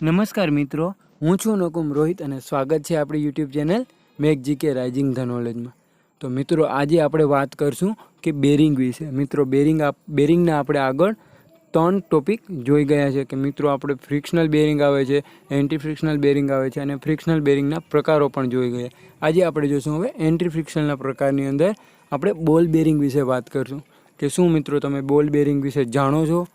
નમસ્કાર મિત્રો, હું છું નકુમ રોહિત અને સ્વાગત છે આપણી YouTube channel make GK rising the નોલેજમાં. તો મિત્રો આજે આપણે વાત કરશું કે બેરિંગ વિશે. મિત્રો બેરિંગના આપણે આગળ 3 ટોપિક જોઈ ગયા છે કે મિત્રો આપણે ફ્રિક્શનલ બેરિંગ આવે છે, એન્ટી ફ્રિક્શનલ બેરિંગ આવે છે અને ફ્રિક્શનલ બેરિંગના પ્રકારો પણ જોઈ ગયા. આજે આપણે જોઈશું હવે એન્ટી ફ્રિક્શનલના પ્રકારની અંદર આપણે બોલ બેરિંગ વિશે વાત કરશું કે શું મિત્રો તમે બોલ બેરિંગ વિશે જાણો છો?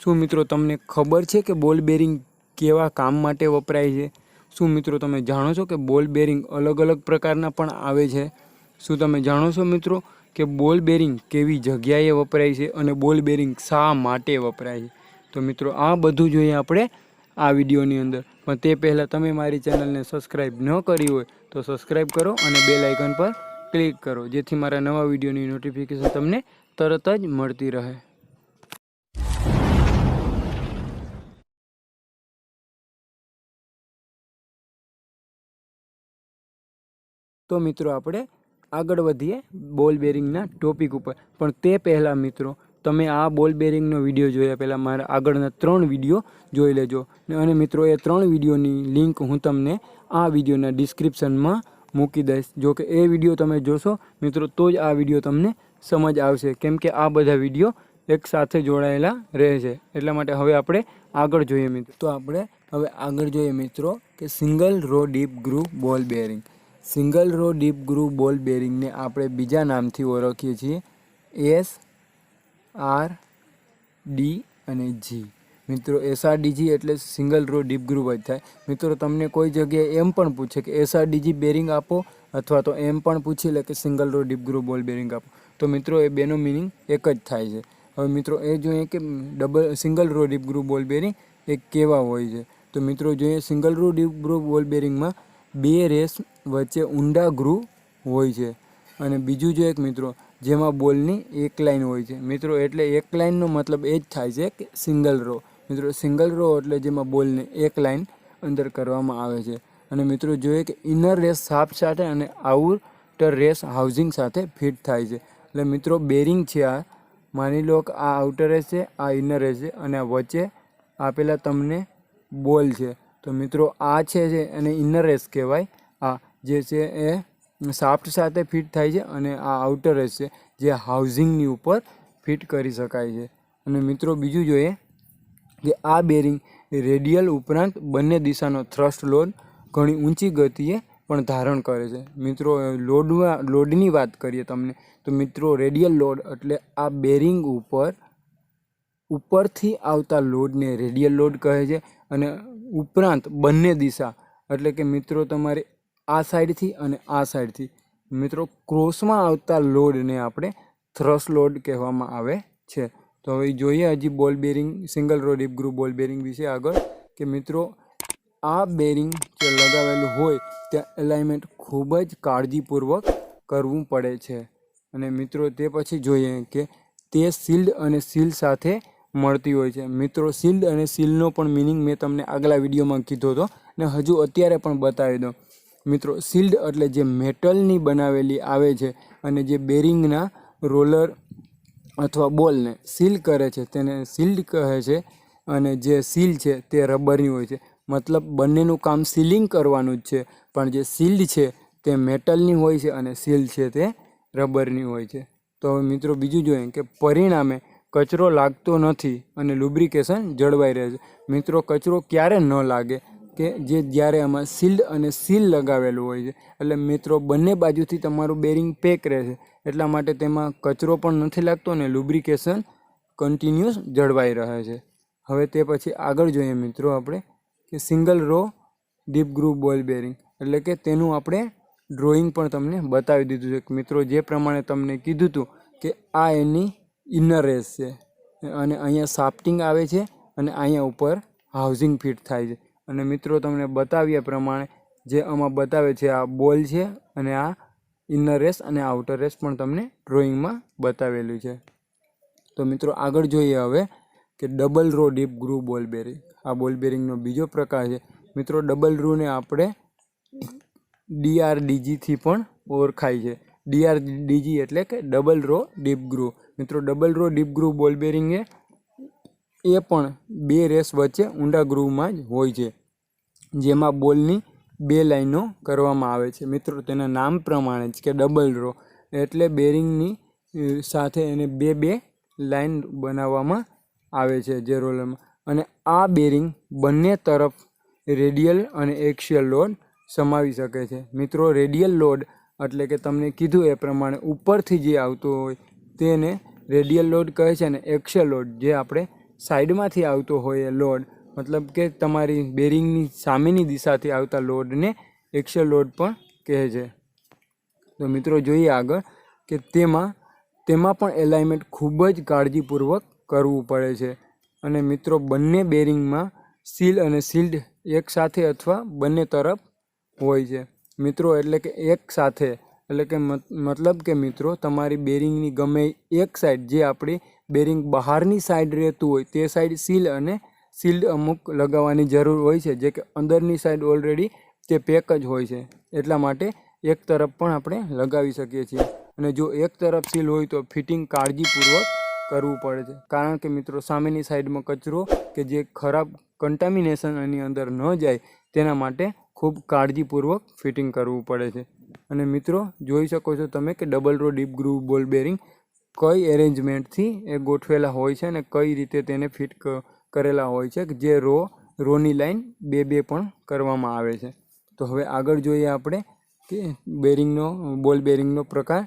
શું મિત્રો તમને ખબર છે કે બોલ બેરિંગ કેવા કામ માટે વપરાય છે? શું મિત્રો તમે જાણો છો કે બોલ બેરિંગ અલગ અલગ પ્રકારના પણ આવે છે? શું તમે જાણો છો મિત્રો કે બોલ બેરિંગ કેવી જગ્યાએ વપરાય છે અને બોલ બેરિંગ શા માટે વપરાય છે? તો મિત્રો આ બધું જોઈએ આપણે આ વિડીયોની અંદર. પણ તે પહેલાં તમે મારી ચેનલને સબસ્ક્રાઈબ ન કરી હોય તો સબસ્ક્રાઈબ કરો અને બેલ આઇકન પર ક્લિક કરો, જેથી મારા નવા વિડીયોની નોટિફિકેશન તમને તરત જ મળતી રહે. તો મિત્રો આપણે આગળ વધીએ બોલ બેરિંગના ટોપિક ઉપર. પણ તે પહેલાં મિત્રો તમે આ બોલ બેરિંગનો વિડીયો જોયા પહેલાં મારા આગળના 3 વિડીયો જોઈ લેજો. અને મિત્રો એ 3 વિડીયોની લિંક હું તમને આ વિડીયોના ડિસ્ક્રિપ્શનમાં મૂકી દઈશ. જો કે એ વિડીયો તમે જોશો મિત્રો તો જ આ વિડીયો તમને સમજ આવશે, કેમ કે આ બધા વિડીયો એક સાથે જોડાયેલા રહે છે. એટલા માટે હવે આપણે આગળ જોઈએ મિત્રો. તો આપણે હવે આગળ જોઈએ મિત્રો કે single row deep groove ball bearing. Single row deep groove ball બેરિંગને આપણે બીજા નામથી ઓળખીએ છીએ SRDG અને G. મિત્રો SRDG એટલે સિંગલ રો ડીપ ગ્રુવ જ થાય. મિત્રો તમને કોઈ જગ્યાએ એમ પણ પૂછે કે SRDG બેરિંગ આપો અથવા તો એમ પણ પૂછી લે કે single row deep groove ball bearing આપો, તો મિત્રો એ બેનો મિનિંગ એક જ થાય છે. હવે મિત્રો એ જોઈએ કે single row deep groove ball bearing એ કેવા હોય છે. તો મિત્રો જોઈએ સિંગલ રો ડીપ ગ્રુવ બોલ બેરિંગમાં 2 રેસ વચ્ચે ઊંડા ગ્રુવ હોય છે. અને બીજું જોઈએ કે મિત્રો જેમાં બોલની એક લાઇન હોય છે. મિત્રો એટલે એક લાઇનનો મતલબ એ જ થાય છે કે સિંગલ રો. મિત્રો સિંગલ રો એટલે જેમાં બોલને એક લાઇન અંદર કરવામાં આવે છે. અને મિત્રો જોઈએ કે ઇનર રેસ શાફ્ટ સાથે અને આઉટર રેસ હાઉસિંગ સાથે ફિટ થાય છે. એટલે મિત્રો બેરિંગ છે આ, માની લો કે આ આઉટર રેસ છે, આ ઇનર રેસ છે અને આ વચ્ચે આપેલા તમને બોલ છે. તો મિત્રો આ છે એને ઇનર રેસ કહેવાય. આ જે છે એ શાફ્ટ સાથે ફિટ થાય છે અને આ આઉટર રેસ છે જે હાઉસિંગની ઉપર ફિટ કરી શકાય છે. અને મિત્રો બીજું જોઈએ કે આ બેરિંગ રેડિયલ ઉપરાંત બંને દિશાનો થ્રસ્ટ લોડ ઘણી ઊંચી ગતિએ પણ ધારણ કરે છે. મિત્રો લોડની વાત કરીએ તમને તો મિત્રો રેડિયલ લોડ એટલે આ બેરિંગ ઉપરથી આવતા લોડને રેડિયલ લોડ કહે છે. અને ઉપરાંત બંને દિશા એટલે કે મિત્રો તમારે આ સાઈડથી અને આ સાઈડથી મિત્રો ક્રોસમાં આવતા લોડને આપણે થ્રસ્ટ લોડ કહેવામાં આવે છે. તો હવે જોઈએ હજી ball bearing single row deep groove ball bearing વિશે આગળ કે મિત્રો આ બેરિંગ જે લગાવેલું હોય ત્યાં એલાઇનમેન્ટ ખૂબ જ કાળજીપૂર્વક કરવું પડે છે. અને મિત્રો તે પછી જોઈએ કે તે શિલ્ડ અને સીલ સાથે મળતી હોય છે. મિત્રો શિલ્ડ અને સીલનો પણ મિનિંગ મેં તમને આગલા વિડીયોમાં કીધો હતો ને હજુ અત્યારે પણ બતાવી દો. મિત્રો શિલ્ડ એટલે જે મેટલની બનાવેલી આવે છે અને જે બેરિંગના રોલર અથવા બોલને સીલ કરે છે તેને શિલ્ડ કહે છે. અને જે સીલ છે તે રબરની હોય છે. મતલબ બંનેનું કામ સીલિંગ કરવાનું જ છે, પણ જે શિલ્ડ છે તે મેટલની હોય છે અને સીલ છે તે રબરની હોય છે. તો હવે મિત્રો બીજું જોઈએ કે પરિણામે કચરો લાગતો નથી અને લુબ્રિકેશન જળવાઈ રહે છે. મિત્રો કચરો ક્યારે ન લાગે કે જ્યારે આમાં શિલ્ડ અને સીલ લગાવેલું હોય છે. એટલે મિત્રો બંને બાજુથી તમારું બેરિંગ પેક રહે છે, એટલા માટે તેમાં કચરો પણ નથી લાગતો અને લુબ્રિકેશન કન્ટિન્યુઅસ જળવાઈ રહે છે. હવે તે પછી આગળ જોઈએ મિત્રો આપણે કે single row deep groove ball bearing એટલે કે તેનું આપણે ડ્રોઈંગ પણ તમને બતાવી દીધું છે. મિત્રો જે પ્રમાણે તમને કીધું હતું કે આ એની ઇનર રેસ છે અને અહીંયા શાફ્ટિંગ આવે છે અને અહીંયા ઉપર હાઉસિંગ ફિટ થાય છે. અને મિત્રો તમને બતાવ્યા પ્રમાણે જે આમાં બતાવે છે આ બોલ છે અને આ ઇનર રેસ અને આઉટર રેસ પણ તમને ડ્રોઈંગમાં બતાવેલું છે. તો મિત્રો આગળ જોઈએ હવે કે double row deep groove ball bearing. આ બોલ બેરિંગનો બીજો પ્રકાર છે. મિત્રો ડબલ રૂને આપણે DRDGથી પણ ઓળખાય છે. DRDG એટલે કે ડબલ રો ડીપ ગ્રુવ. મિત્રો double row deep groove ball bearing એ એ પણ 2 રેસ વચ્ચે ઊંડા ગ્રુવમાં જ હોય છે, જેમાં બોલની 2 લાઈનો કરવામાં આવે છે. મિત્રો તેના નામ પ્રમાણે જ કે ડબલ રો એટલે બેરિંગની સાથે એને 2 લાઈન બનાવવામાં આવે છે જે રોલરમાં. અને આ બેરિંગ બંને તરફ રેડિયલ અને એક્સિયલ લોડ સમાવી શકે છે. મિત્રો રેડિયલ લોડ એટલે કે તમને કીધું એ પ્રમાણે ઉપરથી જે આવતો હોય તેને રેડિયલ લોડ કહે છે, અને એક્સિયલ લોડ જે આપણે સાઈડમાંથી આવતો હોય એ લોડ મતલબ કે તમારી બેરિંગની સામેની દિશાથી આવતા લોડને એક્સિયલ લોડ પણ કહે છે. તો મિત્રો જોઈએ આગળ કે તેમાં પણ એલાઇનમેન્ટ ખૂબ જ કાળજીપૂર્વક કરવું પડે છે. અને મિત્રો બંને બેરિંગમાં સીલ અને શિલ્ડ એક સાથે અથવા બંને તરફ હોય છે. મિત્રો એટલે કે એક સાથે એટલે કે મતલબ કે મિત્રો તમારી બેરિંગની ગમે એક સાઈડ જે આપણી બેરિંગ બહારની સાઈડ રહેતું હોય તે સાઈડ સીલ અને શિલ્ડ અમુક લગાવવાની જરૂર હોય છે, જે કે અંદરની સાઈડ ઓલરેડી તે પેક જ હોય છે. એટલા માટે એક તરફ પણ આપણે લગાવી શકીએ છીએ. અને જો એક તરફ સીલ હોય તો ફિટિંગ કાળજીપૂર્વક કરવું પડે છે, કારણ કે મિત્રો સામેની સાઈડમાં કચરો કે જે ખરાબ કન્ટામિનેશન એની અંદર ન જાય તેના માટે ખૂબ કાળજીપૂર્વક ફિટિંગ કરવું પડે છે. અને મિત્રો જોઈ શકો છો તમે કે double row deep groove ball bearing કઈ એરેન્જમેન્ટથી એ ગોઠવેલા હોય છે અને કઈ રીતે તેને ફિટ કરેલા હોય છે, જે રોની લાઈન 2 પણ કરવામાં આવે છે. તો હવે આગળ જોઈએ આપણે કે બોલ બેરિંગનો પ્રકાર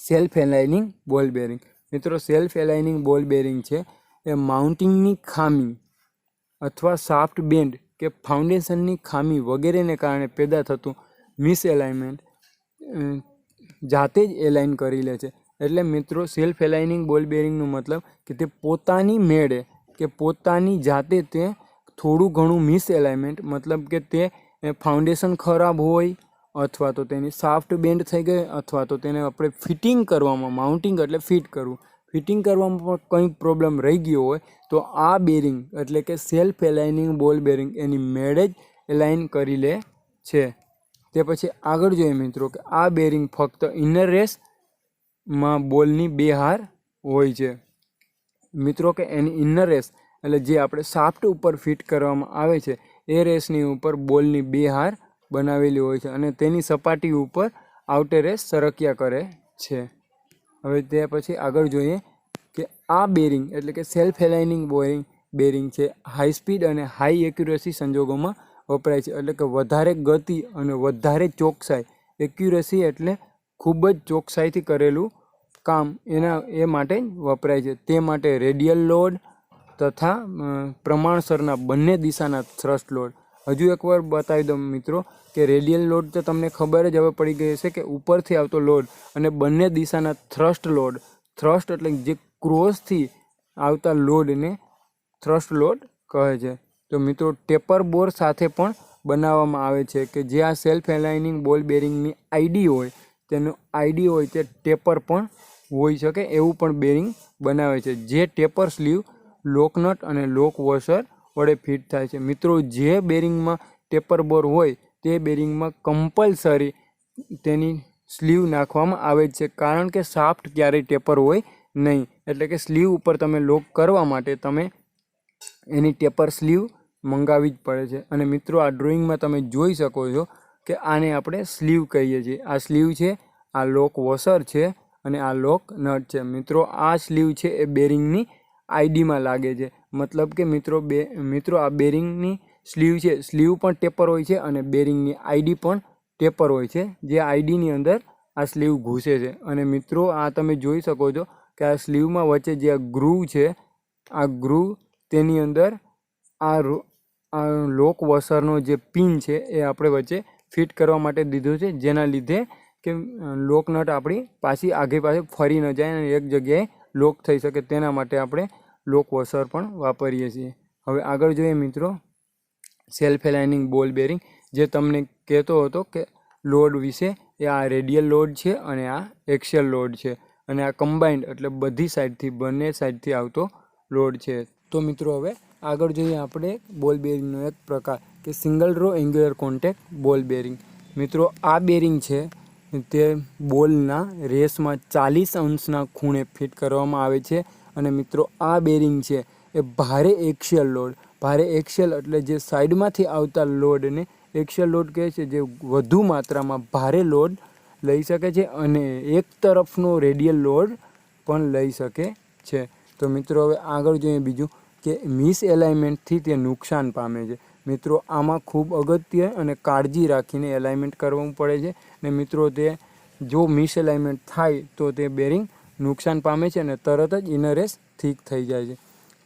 સેલ્ફ એલાઇનિંગ બોલ બેરિંગ. મિત્રો સેલ્ફ એલાઇનિંગ બોલ બેરિંગ છે એ માઉન્ટિંગની ખામી અથવા શાફ્ટ બેન્ડ કે ફાઉન્ડેશનની ખામી વગેરેને કારણે પેદા થતું મિસએલાઇનમેન્ટ જાતે જ એલાઇન કરી લે છે. એટલે મિત્રો સેલ્ફ એલાઇનિંગ બોલ બેરિંગનું મતલબ કે તે પોતાની મેળે કે પોતાની જાતે તે થોડું ઘણું મિસએલાઇનમેન્ટ મતલબ કે તે ફાઉન્ડેશન ખરાબ હોય અથવા તો તેની શાફ્ટ બેન્ડ થઈ ગઈ અથવા તો તેને આપણે ફિટિંગ કરવામાં, માઉન્ટિંગ એટલે ફિટ કરવું, ફિટિંગ કરવામાં પણ કંઈ પ્રોબ્લેમ રહી ગયો હોય તો આ બેરિંગ એટલે કે સેલ્ફ એલાઇનિંગ બોલ બેરિંગ એની મેળે જ એલાઇન કરી લે છે. તે પછી આગળ જોઈએ મિત્રો કે આ બેરિંગ ફક્ત ઇનર રેસમાં બોલની 2 હાર હોય છે. મિત્રો કે એની ઇનર રેસ એટલે જે આપણે શાફ્ટ ઉપર ફિટ કરવામાં આવે છે એ રેસની ઉપર બોલની 2 હાર બનાવેલી હોય છે અને તેની સપાટી ઉપર આઉટર રેસ સરક્યા કરે છે. હવે તે પછી આગળ જોઈએ કે આ બેરિંગ એટલે કે સેલ્ફ એલાઇનિંગ બેરિંગ છે હાઈ સ્પીડ અને હાઈ એક્યુરેસી સંજોગોમાં વપરાય છે. એટલે કે વધારે ગતિ અને વધારે ચોકસાઈ, એક્યુરેસી એટલે ખૂબ જ ચોકસાઈથી કરેલું કામ એ માટે વપરાય છે. તે માટે રેડિયલ લોડ તથા પ્રમાણસરના બંને દિશાના થ્રસ્ટ લોડ. હજુ એકવાર બતાવી દઉં મિત્રો કે રેડિયલ લોડ તો તમને ખબર જ હવે પડી ગઈ હશે કે ઉપરથી આવતો લોડ અને બંને દિશાના થ્રસ્ટ લોડ. થ્રસ્ટ એટલે જે ક્રોસથી આવતા લોડને થ્રસ્ટ લોડ કહે છે. તો મિત્રો ટેપર બોર સાથે પણ બનાવવામાં આવે છે કે જે આ સેલ્ફ એલાઇનિંગ બોલ બેરિંગની આઈડી હોય તેનો આઈડી હોય તે ટેપર પણ હોઈ શકે એવું પણ બેરિંગ બનાવે છે, જે ટેપર સ્લીવ, લોકનટ અને લોક વોશર વડે ફિટ થાય છે. મિત્રો જે બેરિંગમાં ટેપર બોર હોય તે બેરિંગમાં કમ્પલસરી તેની સ્લીવ નાખવામાં આવે છે, કારણ કે શાફ્ટ ક્યારેય ટેપર હોય નહીં. એટલે કે સ્લીવ ઉપર તમે લોક કરવા માટે તમે એની ટેપર સ્લીવ મંગાવવી જ પડે છે. અને મિત્રો આ ડ્રોઈંગમાં તમે જોઈ શકો છો કે આને આપણે સ્લીવ કહીએ છીએ. આ સ્લીવ છે, આ લોક વોશર છે અને આ લોક નટ છે. મિત્રો આ સ્લીવ છે એ બેરિંગની આઈડીમાં લાગે છે. મતલબ કે મિત્રો આ બેરિંગની સ્લીવ છે, સ્લીવ પણ ટેપર હોય છે અને બેરિંગની આઈડી પણ ટેપર હોય છે, જે આઈડીની અંદર આ સ્લીવ ઘૂસે છે. અને મિત્રો આ તમે જોઈ શકો છો કે આ સ્લીવમાં વચ્ચે જે આ ગ્રુવ છે, આ ગ્રુવ તેની અંદર આ લોક વોશરનો જે પિન છે એ આપણે વચ્ચે ફિટ કરવા માટે દીધું છે, જેના લીધે કે લોક નટ આપણી પાછી આગે પાછળ ફરી ન જાય અને એક જગ્યાએ લોક થઈ શકે, તેના માટે આપણે લોક વોશર પણ વાપરીએ છીએ. હવે આગળ જોઈએ મિત્રો સેલ્ફ એલાઇનિંગ બોલ બેરિંગ, જે તમને કહેતો હતો કે લોડ વિશે, એ આ રેડિયલ લોડ છે અને આ એક્સિયલ લોડ છે અને આ કમ્બાઇન્ડ એટલે બધી સાઈડથી, બંને સાઈડથી આવતો લોડ છે. તો મિત્રો હવે આગળ જોઈએ આપણે બોલ બેરિંગનો એક પ્રકાર કે સિંગલ રો એન્ગ્યુલર કોન્ટેક્ટ બોલ બેરિંગ. મિત્રો આ બેરિંગ છે તે બોલના રેસમાં 40 અંશના ખૂણે ફિટ કરવામાં આવે છે. અને મિત્રો આ બેરિંગ છે એ ભારે એક્સિયલ લોડ. ભારે એક્સિયલ એટલે જે સાઈડમાંથી આવતા લોડને એક્સિયલ લોડ કહે છે, જે વધુ માત્રામાં ભારે લોડ લઈ શકે છે અને એક તરફનો રેડિયલ લોડ પણ લઈ શકે છે. તો મિત્રો હવે આગળ જોઈએ બીજું કે મિસએલાઇનમેન્ટથી તે નુકસાન પામે છે. મિત્રો આમાં ખૂબ અગત્ય અને કાળજી રાખીને એલાઇનમેન્ટ કરવું પડે છે. ને મિત્રો તે જો મિસએલાઇનમેન્ટ થાય તો તે બેરિંગ નુકસાન પામે છે અને તરત જ ઇનર રેસ ઠીક થઈ જાય છે.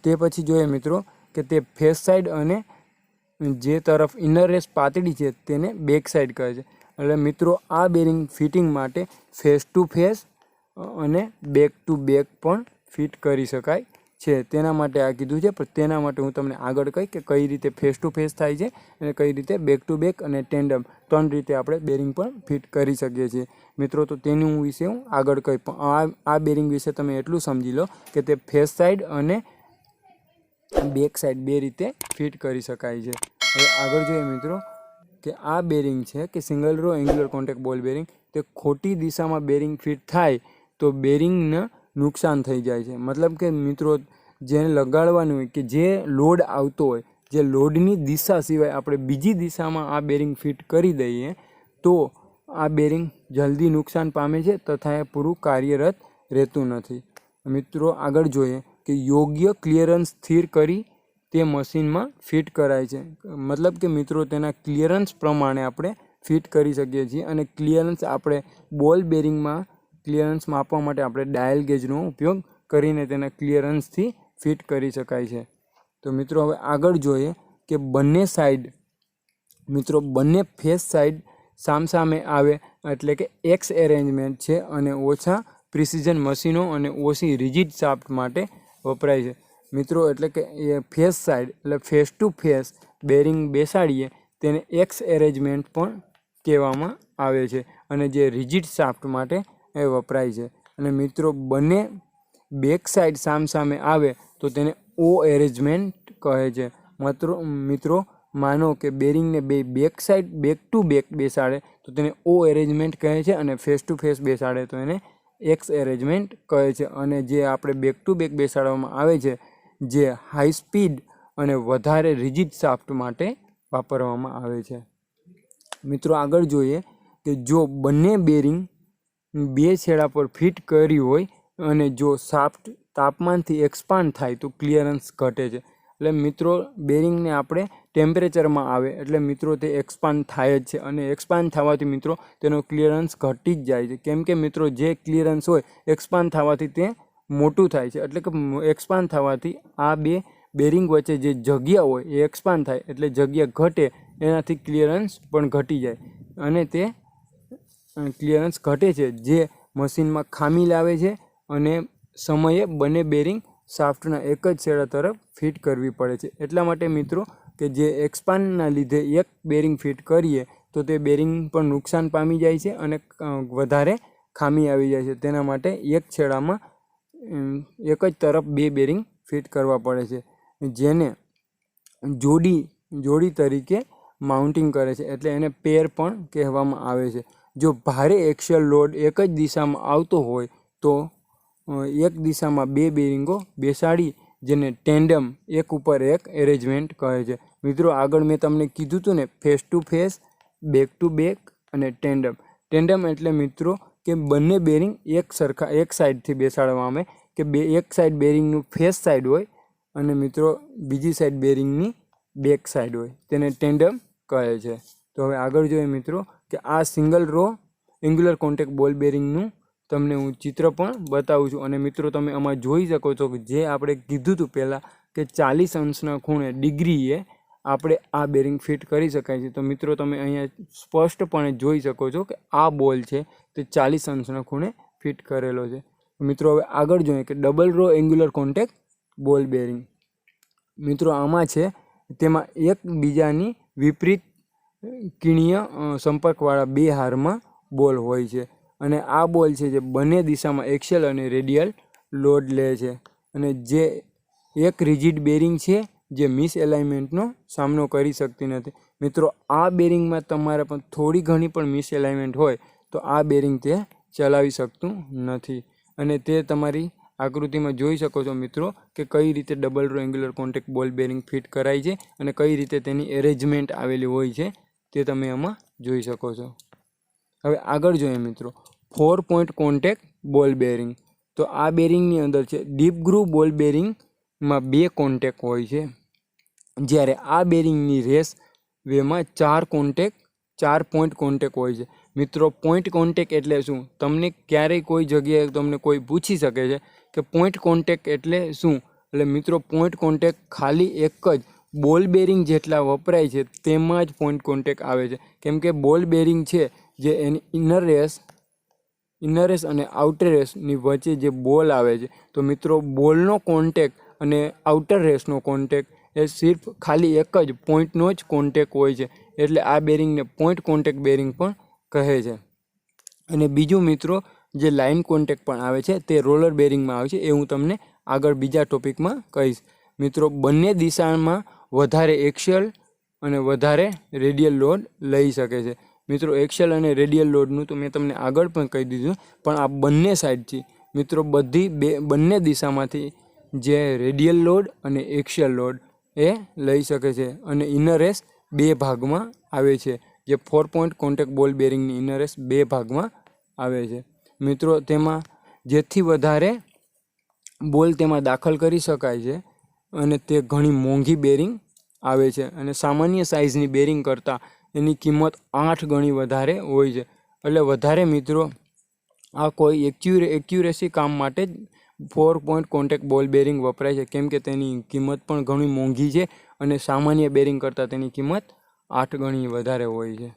તે પછી જોઈએ મિત્રો કે તે ફેસ સાઈડ અને જે તરફ ઇનર રેસ પાતળી છે તેને બેક સાઈડ કહે છે. એટલે મિત્રો આ બેરિંગ ફિટિંગ માટે ફેસ ટુ ફેસ અને બેક ટુ બેક પણ ફિટ કરી શકાય છે. તેના માટે આ કીધું છે, પણ તેના માટે હું તમને આગળ કહી કે કઈ રીતે ફેસ ટુ ફેસ થાય છે અને કઈ રીતે બેક ટુ બેક અને ટેન્ડમ 3 રીતે આપણે બેરિંગ પણ ફિટ કરી શકીએ છીએ મિત્રો. તો તેનું વિશે હું આગળ કહી, પણ આ બેરિંગ વિશે તમે એટલું સમજી લો કે તે ફેસ સાઈડ અને બેક સાઈડ 2 રીતે ફિટ કરી શકાય છે. હવે આગળ જોઈએ મિત્રો કે આ બેરિંગ છે કે સિંગલ રો એન્ગ્યુલર કોન્ટેક્ટ બોલ બેરિંગ, તે ખોટી દિશામાં બેરિંગ ફિટ થાય તો બેરિંગને નુકસાન થઈ જાય છે. મતલબ કે મિત્રો જેને લગાડવાનું હોય કે જે લોડ આવતો હોય, જે લોડની દિશા સિવાય આપણે બીજી દિશામાં આ બેરિંગ ફિટ કરી દઈએ તો આ બેરિંગ જલ્દી નુકસાન પામે છે તથા એ પૂરું કાર્યરત રહેતું નથી. મિત્રો આગળ જોઈએ કે યોગ્ય ક્લિયરન્સ સ્થિર કરી તે મશીનમાં ફિટ કરાય છે. મતલબ કે મિત્રો તેના ક્લિયરન્સ પ્રમાણે આપણે ફિટ કરી શકીએ છીએ અને ક્લિયરન્સ આપણે બોલ બેરિંગમાં ક્લિયરન્સ માપવા માટે આપણે ડાયલ ગેજનો ઉપયોગ કરીને તેના ક્લિયરન્સથી ફિટ કરી શકાય છે. તો મિત્રો હવે આગળ જોઈએ કે બંને સાઈડ, મિત્રો બંને ફેસ સાઈડ સામસામે આવે એટલે કે એક્સ એરેન્જમેન્ટ છે અને ઓછા પ્રિસિઝન મશીનો અને ઓછી રિજિડ શાફ્ટ માટે વપરાય છે. મિત્રો એટલે કે એ ફેસ સાઈડ એટલે ફેસ ટુ ફેસ બેરિંગ બેસાડીએ તેને એક્સ એરેન્જમેન્ટ પણ કહેવામાં આવે છે અને જે રિજિડ શાફ્ટ માટે એ વપરાય છે. અને મિત્રો બંને બેક સાઈડ સામસામે આવે તો તેને ઓ એરેન્જમેન્ટ કહે છે. મિત્રો માનો કે બેરિંગને back side back to back બેસાડે તો તેને ઓ એરેન્જમેન્ટ કહે છે અને ફેસ ટુ ફેસ બેસાડે તો એને એક્સ એરેન્જમેન્ટ કહે છે. અને જે આપણે બેક ટુ બેક બેસાડવામાં આવે છે જે હાઈ સ્પીડ અને વધારે રિજિડ શાફ્ટ માટે વાપરવામાં આવે છે. મિત્રો આગળ જોઈએ કે જો બંને બેરિંગ 2 છેડા પર ફિટ કરી હોય અને જો શાફ્ટ તાપમાનથી એક્સપાન્ડ થાય તો ક્લિયરન્સ ઘટે છે. એટલે મિત્રો બેરિંગને આપણે ટેમ્પરેચરમાં આવે એટલે મિત્રો તે એક્સપાન્ડ થાય જ છે અને એક્સપાન્ડ થવાથી મિત્રો તેનો ક્લિયરન્સ ઘટી જ જાય છે. કેમ કે મિત્રો જે ક્લિયરન્સ હોય એક્સપાન્ડ થવાથી તે મોટું થાય છે. એટલે કે એક્સપાન્ડ થવાથી આ બે બેરિંગ વચ્ચે જે જગ્યા હોય એ એક્સપાન્ડ થાય એટલે જગ્યા ઘટે, એનાથી ક્લિયરન્સ પણ ઘટી જાય અને તે ક્લિયરન્સ ઘટે છે જે મશીનમાં ખામી લાવે છે અને સમયે બંને બેરિંગ શાફ્ટના એક જ છેડા તરફ ફિટ કરવી પડે છે. એટલા માટે મિત્રો કે જે એક્સપાન્ડના લીધે એક બેરિંગ ફિટ કરીએ તો તે બેરિંગ પણ નુકસાન પામી જાય છે અને વધારે ખામી આવી જાય છે. તેના માટે એક છેડામાં એક જ તરફ 2 બેરિંગ ફિટ કરવા પડે છે, જેને જોડી તરીકે માઉન્ટિંગ કરે છે એટલે એને પેર પણ કહેવામાં આવે છે. જો ભારે એક્સિયલ લોડ એક જ દિશામાં આવતો હોય તો એક દિશામાં 2 બેરિંગો બેસાડી જેને ટેન્ડમ એક ઉપર એક એરેન્જમેન્ટ કહે છે. મિત્રો આગળ મેં તમને કીધું હતું ને face to face, back to back અને ટેન્ડમ. ટેન્ડમ એટલે મિત્રો કે બંને બેરિંગ એક સાઈડથી બેસાડવામાં આવે કે એક સાઈડ બેરિંગનું ફેસ સાઈડ હોય અને મિત્રો બીજી સાઈડ બેરિંગની બેક સાઈડ હોય, તેને ટેન્ડમ કહે છે. તો હવે આગળ જોઈએ મિત્રો કે આ સિંગલ રો એન્ગ્યુલર કોન્ટેક્ટ બોલ બેરિંગનું તમને હું ચિત્ર પણ બતાવું છું અને મિત્રો તમે આમાં જોઈ શકો છો કે જે આપણે કીધું હતું પહેલાં કે 40 અંશના ખૂણે ડિગ્રીએ આપણે આ બેરિંગ ફિટ કરી શકાય છે. તો મિત્રો તમે અહીંયા સ્પષ્ટપણે જોઈ શકો છો કે આ બોલ છે તે 40 અંશના ખૂણે ફિટ કરેલો છે. મિત્રો હવે આગળ જોઈએ કે ડબલ રો એન્ગ્યુલર કોન્ટેક્ટ બોલ બેરિંગ. મિત્રો આમાં છે તેમાં એકબીજાની વિપરીત કિણીય સંપર્કવાળા 2 હારમાં બોલ હોય છે અને આ બોલ છે જે બંને દિશામાં એક્સિયલ અને રેડિયલ લોડ લે છે અને જે એક રિજિડ બેરિંગ છે જે મિસએલાઇનમેન્ટનો સામનો કરી શકતી નથી. મિત્રો આ બેરિંગમાં તમારે પણ થોડી ઘણી પણ મિસએલાઇનમેન્ટ હોય તો આ બેરિંગ તે ચલાવી શકતું નથી અને તે તમારી આકૃતિમાં જોઈ શકો છો મિત્રો કે કઈ રીતે ડબલ રો એંગ્યુલર કોન્ટેક્ટ બોલ બેરિંગ ફિટ કરાય છે અને કઈ રીતે તેની એરેન્જમેન્ટ આવેલી હોય છે તે તમે આમાં જોઈ શકો છો. હવે આગળ જોઈએ મિત્રો 4 પોઈન્ટ કોન્ટેક્ટ બોલ બેરિંગ. તો આ બેરિંગની અંદર છે ડીપ ગ્રુવ બોલ બેરિંગમાં 2 કોન્ટેક્ટ હોય છે, જ્યારે આ બેરિંગની રેસ વેમાં 4 પોઈન્ટ કોન્ટેક્ટ હોય છે. મિત્રો પોઈન્ટ કોન્ટેક્ટ એટલે શું? તમને ક્યારેય કોઈ જગ્યાએ તમને કોઈ પૂછી શકે છે કે પોઈન્ટ કોન્ટેક્ટ એટલે શું? એટલે મિત્રો પોઈન્ટ કોન્ટેક્ટ ખાલી એક જ બોલ બેરિંગ જેટલા વપરાય છે તેમાં જ પોઈન્ટ કોન્ટેક્ટ આવે છે. કેમ કે બોલ બેરિંગ છે જે એની ઇનર રેસ અને આઉટર રેસની વચ્ચે જે બોલ આવે છે, તો મિત્રો બોલનો કોન્ટેક્ટ અને આઉટર રેસનો કોન્ટેક્ટ એ સિર્ફ ખાલી એક જ પોઈન્ટનો જ કોન્ટેક્ટ હોય છે, એટલે આ બેરિંગને પોઈન્ટ કોન્ટેક્ટ બેરિંગ પણ કહે છે. અને બીજું મિત્રો જે લાઇન કોન્ટેક્ટ પણ આવે છે તે રોલર બેરિંગમાં આવે છે, એ હું તમને આગળ બીજા ટોપિકમાં કહીશ. મિત્રો બંને દિશામાં વધારે એક્સિયલ અને વધારે રેડિયલ લોડ લઈ શકે છે. મિત્રો એક્સિયલ અને રેડિયલ લોડનું તો મેં તમને આગળ પણ કહી દીધું, પણ આ બંને સાઈડથી મિત્રો બંને દિશામાંથી જે રેડિયલ લોડ અને એક્સિયલ લોડ એ લઈ શકે છે. અને ઇનર રેસ 2 ભાગમાં આવે છે, જે 4 પોઈન્ટ કોન્ટેક્ટ બોલ બેરિંગની ઇનર રેસ 2 ભાગમાં આવે છે. મિત્રો તેમાં જેથી વધારે બોલ તેમાં દાખલ કરી શકાય છે અને તે ઘણી મોંઘી બેરિંગ આવે છે, અને સામાન્ય સાઇઝની બેરિંગ કરતાં એની કિંમત 8 ગણી વધારે હોય છે. એટલે વધારે મિત્રો આ કોઈ એક્યુરેસી કામ માટે જ 4 પોઈન્ટ કોન્ટેક્ટ બોલ બેરિંગ વપરાય છે, કેમ કે તેની કિંમત પણ ઘણી મોંઘી છે અને સામાન્ય બેરિંગ કરતાં તેની કિંમત 8 ગણી વધારે હોય છે.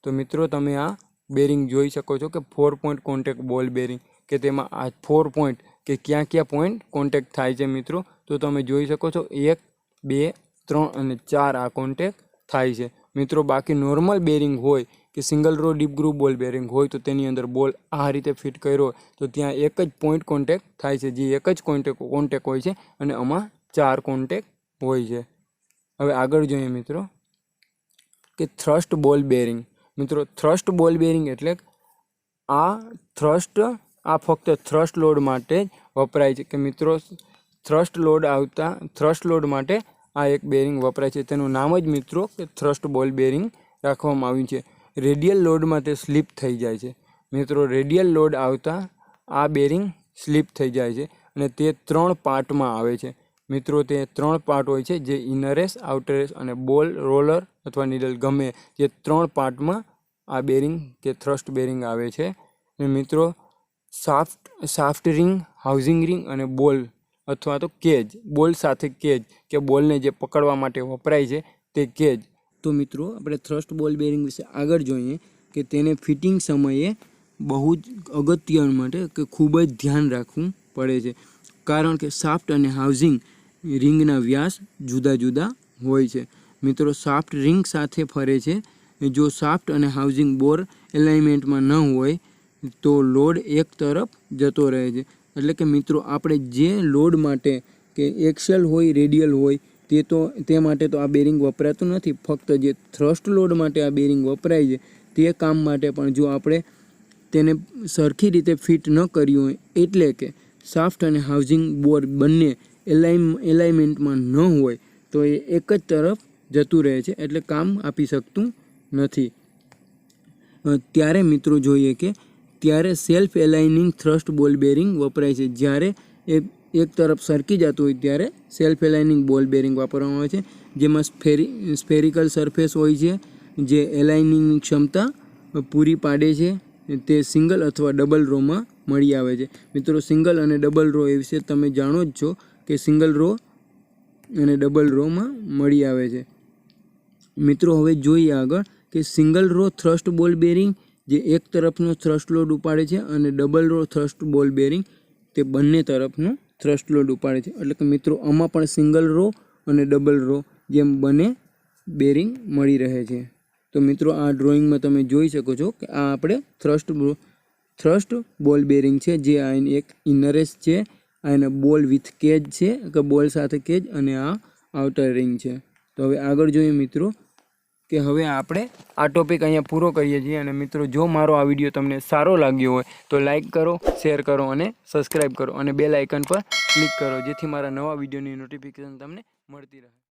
તો મિત્રો તમે આ બેરિંગ જોઈ શકો છો કે 4 પોઈન્ટ કોન્ટેક્ટ બોલ બેરિંગ, કે તેમાં આ 4 પોઈન્ટ કે ક્યાં પોઈન્ટ કોન્ટેક્ટ થાય છે મિત્રો, તો તમે જોઈ શકો છો 1, 2, 3 અને 4 આ કોન્ટેક્ટ થાય છે. મિત્રો બાકી નોર્મલ બેરિંગ હોય કે single row deep groove ball bearing હોય તો તેની અંદર બોલ આ રીતે ફિટ કર્યો હોય તો ત્યાં એક જ પોઈન્ટ કોન્ટેક્ટ થાય છે, જે એક જ કોન્ટેક્ટ હોય છે, અને આમાં 4 કોન્ટેક્ટ હોય છે. હવે આગળ જોઈએ મિત્રો કે થ્રસ્ટ બોલ બેરિંગ. મિત્રો થ્રસ્ટ બોલ બેરિંગ એટલે આ ફક્ત થ્રસ્ટ લોડ માટે જ વપરાય છે, કે મિત્રો થ્રસ્ટ લોડ માટે આ એક બેરિંગ વપરાય છે. તેનું નામ જ મિત્રો કે થ્રસ્ટ બોલ બેરિંગ રાખવામાં આવ્યું છે. રેડિયલ લોડમાં તે સ્લીપ થઈ જાય છે. મિત્રો રેડિયલ લોડ આવતા આ બેરિંગ સ્લીપ થઈ જાય છે અને તે 3 પાર્ટમાં આવે છે. મિત્રો તે 3 પાર્ટ હોય છે, જે ઇનર રેસ, આઉટર રેસ અને બોલ રોલર અથવા નીડલ ગમે જે 3 પાર્ટમાં આ બેરિંગ કે થ્રસ્ટ બેરિંગ આવે છે. અને મિત્રો શાફ્ટ રિંગ, હાઉસિંગ રિંગ અને બોલ અથવા તો કેજ, બોલ સાથે કેજ કે બોલને જે પકડવા માટે વપરાય છે તે કેજ. તો મિત્રો આપણે થ્રસ્ટ બોલ બેરિંગ વિશે આગળ જોઈએ કે તેને ફિટિંગ સમયે બહુ જ અગત્ય માટે કે ખૂબ જ ધ્યાન રાખવું પડે છે, કારણ કે શાફ્ટ અને હાઉસિંગ રિંગના વ્યાસ જુદા જુદા હોય છે. મિત્રો શાફ્ટ રિંગ સાથે ફરે છે. જો શાફ્ટ અને હાઉસિંગ બોર એલાઇનમેન્ટમાં ન હોય તો લોડ એક તરફ જતો રહે છે. એટલે કે મિત્રો આપણે જે લોડ માટે કે એક્સિયલ હોય, રેડિયલ હોય તે માટે તો આ બેરિંગ વપરાતું નથી. ફક્ત જે થ્રસ્ટ લોડ માટે આ બેરિંગ વપરાય છે તે કામ માટે પણ જો આપણે તેને સરખી રીતે ફિટ ન કર્યું હોય, એટલે કે શાફ્ટ અને હાઉસિંગ બોર બંને એલાઇનમેન્ટમાં ન હોય તો એ એક જ તરફ જતું રહે છે, એટલે કામ આપી શકતું નથી. ત્યારે મિત્રો જોઈએ કે ત્યારે સેલ્ફ એલાઇનિંગ થ્રસ્ટ બોલ બેરિંગ વપરાય છે. જ્યારે એ એક તરફ સરકી જતું હોય ત્યારે સેલ્ફ એલાઇનિંગ બોલ બેરિંગ વાપરવામાં આવે છે, જેમાં સ્ફેરિકલ સરફેસ હોય છે જે એલાઇનિંગની ક્ષમતા પૂરી પાડે છે. તે સિંગલ અથવા ડબલ રોમાં મળી આવે છે. મિત્રો સિંગલ અને ડબલ રો એ વિશે તમે જાણો જ છો કે સિંગલ રો અને ડબલ રોમાં મળી આવે છે. મિત્રો હવે જોઈએ આગળ કે સિંગલ રો થ્રસ્ટ બોલ બેરિંગ જે એક તરફનો થ્રસ્ટ લોડ ઉપાડે છે, અને ડબલ રો થ્રસ્ટ બોલ બેરિંગ તે બંને તરફનો થ્રસ્ટ લોડ ઉપાડે છે. એટલે કે મિત્રો આમાં પણ સિંગલ રો અને ડબલ રો જેમ બંને બેરિંગ મળી રહે છે. તો મિત્રો આ ડ્રોઈંગમાં તમે જોઈ શકો છો કે આ આપણે થ્રસ્ટ બોલ બેરિંગ છે, જે આ એક ઇનર રેસ છે, આ એના બોલ વિથ કેજ છે કે બોલ સાથે કેજ, અને આ આઉટર રિંગ છે. તો હવે આગળ જોઈએ મિત્રો કે હવે આપણે આ ટોપિક અહીંયા પૂરો કરીએ છીએ. અને મિત્રો જો મારો આ વિડીયો તમને સારો લાગ્યો હોય તો લાઈક કરો, શેર કરો અને સબસ્ક્રાઈબ કરો અને બેલ આઇકન પર ક્લિક કરો, જેથી મારા નવા વિડીયોની નોટિફિકેશન તમને મળતી રહે.